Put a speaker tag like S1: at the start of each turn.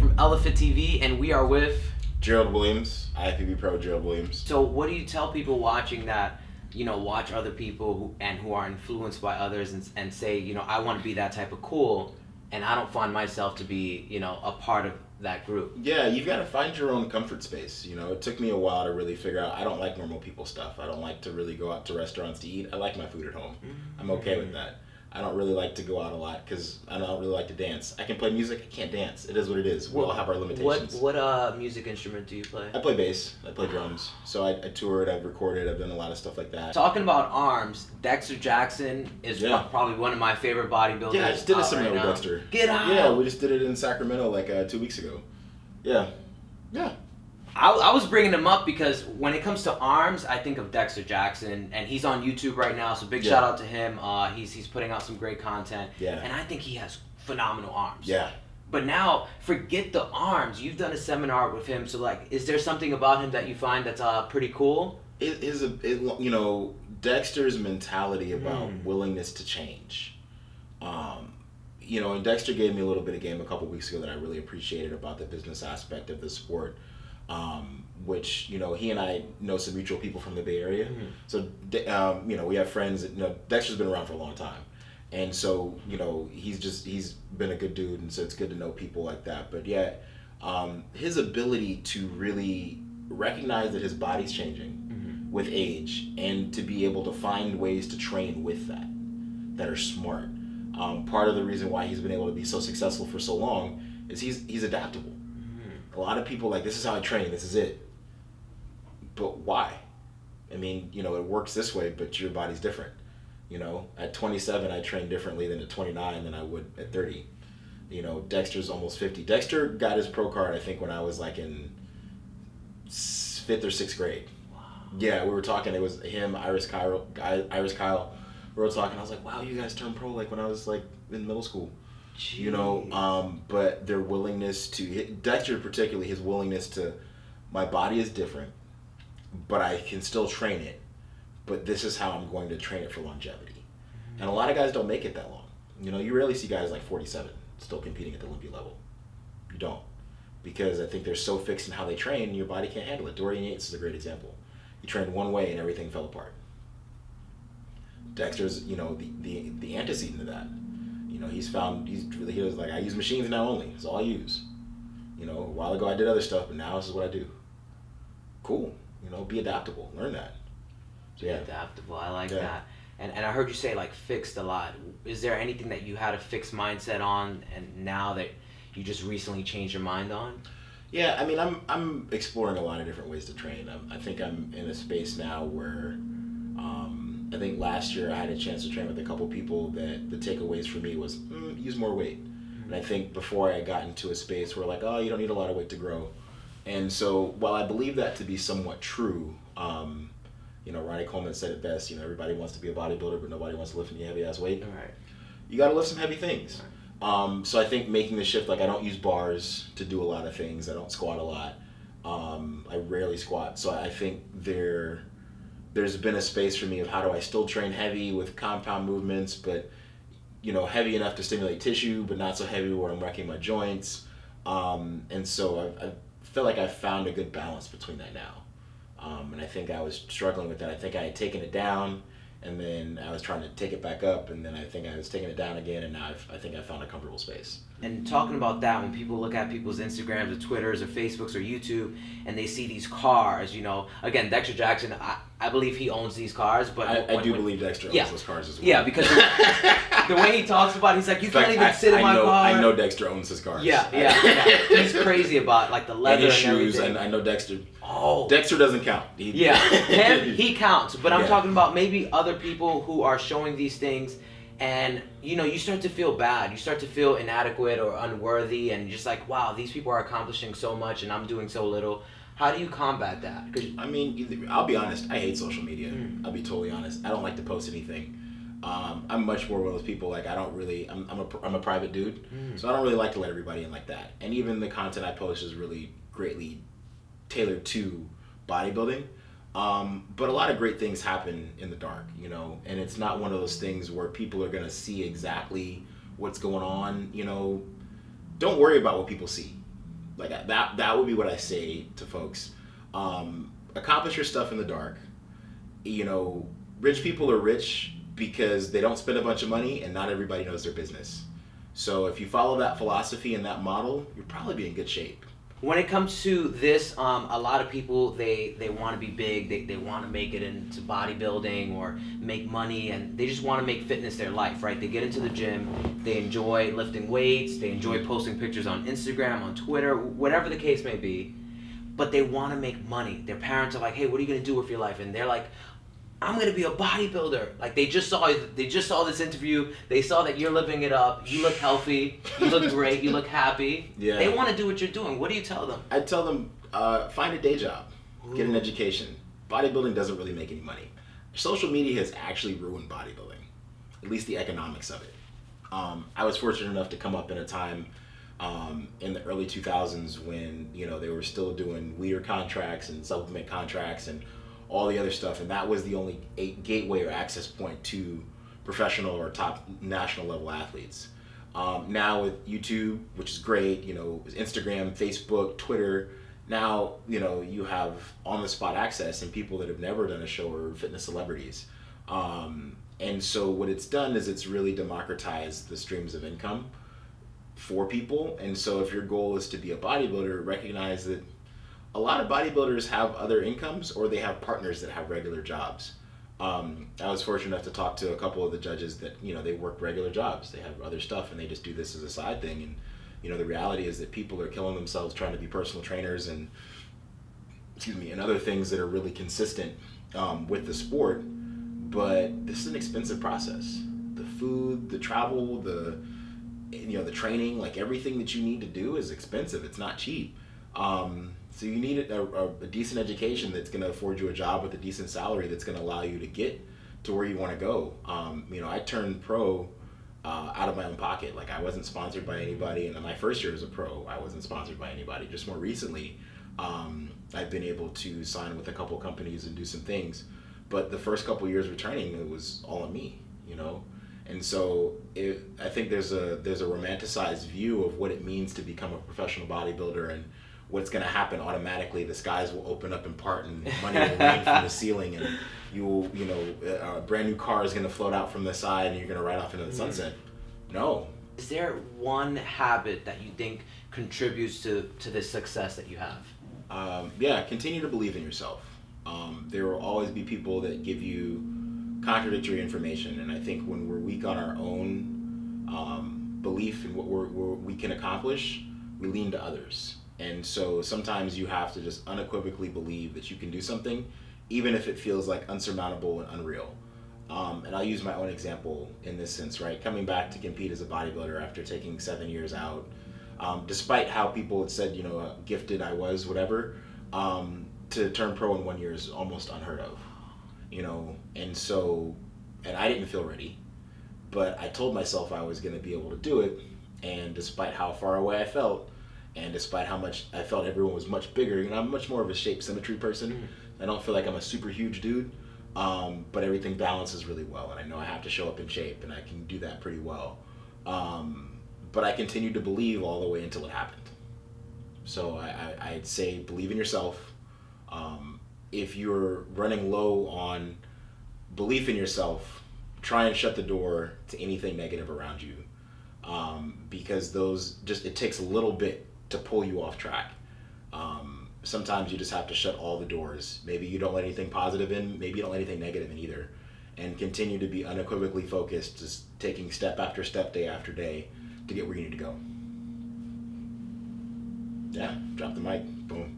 S1: from Elephant TV, and we are with
S2: Gerald Williams, IFBB PRO Gerald Williams.
S1: So what do you tell people watching that, watch other people who are influenced by others and say, I want to be that type of cool, and I don't find myself to be, a part of that group?
S2: Yeah, you've got to find your own comfort space. It took me a while to really figure out, I don't like normal people stuff. I don't like to really go out to restaurants to eat. I like my food at home. Mm-hmm. I'm okay with that. I don't really like to go out a lot because I don't really like to dance. I can play music, I can't dance. It is what it is. We all have our limitations.
S1: What music instrument do you play?
S2: I play bass. I play drums. So I toured, I've recorded, I've done a lot of stuff like that.
S1: Talking about arms, Dexter Jackson is probably one of my favorite bodybuilders.
S2: Yeah, I just did a seminar with Dexter.
S1: Get out!
S2: Yeah, we just did it in Sacramento like 2 weeks ago. Yeah.
S1: I was bringing him up because when it comes to arms, I think of Dexter Jackson, and he's on YouTube right now, so big shout out to him. He's putting out some great content, and I think he has phenomenal arms.
S2: Yeah.
S1: But now, forget the arms. You've done a seminar with him, so is there something about him that you find that's pretty cool?
S2: Dexter's mentality about willingness to change. And Dexter gave me a little bit of game a couple weeks ago that I really appreciated about the business aspect of the sport. Which he and I know some mutual people from the Bay Area, so we have friends that, Dexter's been around for a long time, and so he's been a good dude, and so it's good to know people like that. But his ability to really recognize that his body's changing with age, and to be able to find ways to train with that are smart. Part of the reason why he's been able to be so successful for so long is he's adaptable. A lot of people this is how I train, this is it. But why? I mean, it works this way, but your body's different. At 27, I train differently than at 29 than I would at 30. Dexter's almost 50. Dexter got his pro card, I think, when I was in 5th or 6th grade.
S1: Wow. Yeah,
S2: we were talking, it was him, Iris Kyle. We were talking, I was like, wow, you guys turned pro when I was in middle school.
S1: Jeez.
S2: But their willingness to, Dexter particularly, his willingness to, my body is different, but I can still train it, but this is how I'm going to train it for longevity. And a lot of guys don't make it that long. You rarely see guys 47 still competing at the Olympia level. You don't. Because I think they're so fixed in how they train, your body can't handle it. Dorian Yates is a great example. He trained one way and everything fell apart. Dexter's, the antecedent of that. He was like, I use machines now only. That's all I use. A while ago I did other stuff, but now this is what I do. Cool. Be adaptable. Learn that.
S1: So, adaptable. I like that. And I heard you say fixed a lot. Is there anything that you had a fixed mindset on, and now that you just recently changed your mind on?
S2: Yeah, I mean, I'm exploring a lot of different ways to train. I think I'm in a space now where I think last year I had a chance to train with a couple people that the takeaways for me was use more weight. And I think before I got into a space where you don't need a lot of weight to grow. And so while I believe that to be somewhat true, Ronnie Coleman said it best, everybody wants to be a bodybuilder, but nobody wants to lift any heavy ass weight.
S1: All right.
S2: You got to lift some heavy things. Right. So I think making the shift, I don't use bars to do a lot of things. I don't squat a lot. I rarely squat. So I think there's been a space for me of how do I still train heavy with compound movements, but heavy enough to stimulate tissue, but not so heavy where I'm wrecking my joints. And so I feel like I've found a good balance between that now. And I think I was struggling with that. I think I had taken it down, and then I was trying to take it back up, and then I think I was taking it down again, and now I think I found a comfortable space.
S1: And talking about that, when people look at people's Instagrams or Twitters or Facebooks or YouTube, and they see these cars, again, Dexter Jackson, I believe he owns these cars, but
S2: I do believe Dexter owns those cars as well.
S1: Yeah, because the way he talks about it, he's like, you can't even sit in my car.
S2: I know Dexter owns his cars.
S1: Yeah. He's crazy about the leather and his
S2: shoes,
S1: everything.
S2: and I know Dexter.
S1: Oh.
S2: Dexter doesn't count.
S1: He counts, but I'm talking about maybe other people who are showing these things, and you start to feel bad. You start to feel inadequate or unworthy, and just wow, these people are accomplishing so much, and I'm doing so little. How do you combat that?
S2: I mean, I'll be honest. I hate social media. I'll be totally honest. I don't like to post anything. I'm much more one of those people. I don't really. I'm a private dude, so I don't really like to let everybody in like that. And even the content I post is really greatly tailored to bodybuilding. But a lot of great things happen in the dark, and it's not one of those things where people are going to see exactly what's going on. Don't worry about what people see. Like that would be what I say to folks. Accomplish your stuff in the dark. You know, rich people are rich because they don't spend a bunch of money, and not everybody knows their business. So if you follow that philosophy and that model, you'll probably be in good shape.
S1: When it comes to this, a lot of people, they want to be big, they want to make it into bodybuilding or make money, and they just want to make fitness their life, right? They get into the gym, they enjoy lifting weights, they enjoy posting pictures on Instagram, on Twitter, whatever the case may be, but they want to make money. Their parents are like, hey, what are you going to do with your life? And they're like, I'm gonna be a bodybuilder. Like they just saw this interview. They saw that you're living it up. You look healthy. You look great. You look happy.
S2: Yeah.
S1: They want to do what you're doing. What do you tell them?
S2: I tell them find a day job, get an education. Bodybuilding doesn't really make any money. Social media has actually ruined bodybuilding, at least the economics of it. I was fortunate enough to come up in a time in the early 2000s when they were still doing leader contracts and supplement contracts and all the other stuff, and that was the only gateway or access point to professional or top national level athletes. Now with YouTube, which is great, Instagram, Facebook, Twitter, now you have on the spot access and people that have never done a show are fitness celebrities. And so what it's done is it's really democratized the streams of income for people. And so if your goal is to be a bodybuilder, recognize that a lot of bodybuilders have other incomes, or they have partners that have regular jobs. I was fortunate enough to talk to a couple of the judges that they work regular jobs. They have other stuff and they just do this as a side thing. And the reality is that people are killing themselves trying to be personal trainers and other things that are really consistent with the sport. But this is an expensive process. The food, the travel, the training, like everything that you need to do is expensive. It's not cheap. So you need a decent education that's going to afford you a job with a decent salary that's going to allow you to get to where you want to go. I turned pro out of my own pocket. Like I wasn't sponsored by anybody, and in my first year as a pro, I wasn't sponsored by anybody. Just more recently, I've been able to sign with a couple companies and do some things. But the first couple years returning, it was all on me, And so I think there's a romanticized view of what it means to become a professional bodybuilder and what's going to happen automatically. The skies will open up in part and money will rain from the ceiling, and a brand new car is going to float out from the side and you're going to ride off into the sunset. No.
S1: Is there one habit that you think contributes to this success that you have?
S2: Continue to believe in yourself. There will always be people that give you contradictory information, and I think when we're weak on our own belief in what we can accomplish, we lean to others. And so sometimes you have to just unequivocally believe that you can do something, even if it feels like unsurmountable and unreal. And I'll use my own example in this sense, right? Coming back to compete as a bodybuilder after taking 7 years out, despite how people had said, gifted I was, whatever, to turn pro in 1 year is almost unheard of, and I didn't feel ready, but I told myself I was going to be able to do it. And despite how far away I felt, and despite how much I felt everyone was much bigger, I'm much more of a shape symmetry person. I don't feel like I'm a super huge dude, but everything balances really well, and I know I have to show up in shape, and I can do that pretty well. But I continued to believe all the way until it happened. So I'd say believe in yourself. If you're running low on belief in yourself, try and shut the door to anything negative around you, because it takes a little bit to pull you off track. Sometimes you just have to shut all the doors. Maybe you don't let anything positive in, maybe you don't let anything negative in either, and continue to be unequivocally focused, just taking step after step, day after day, to get where you need to go. Yeah, drop the mic, boom.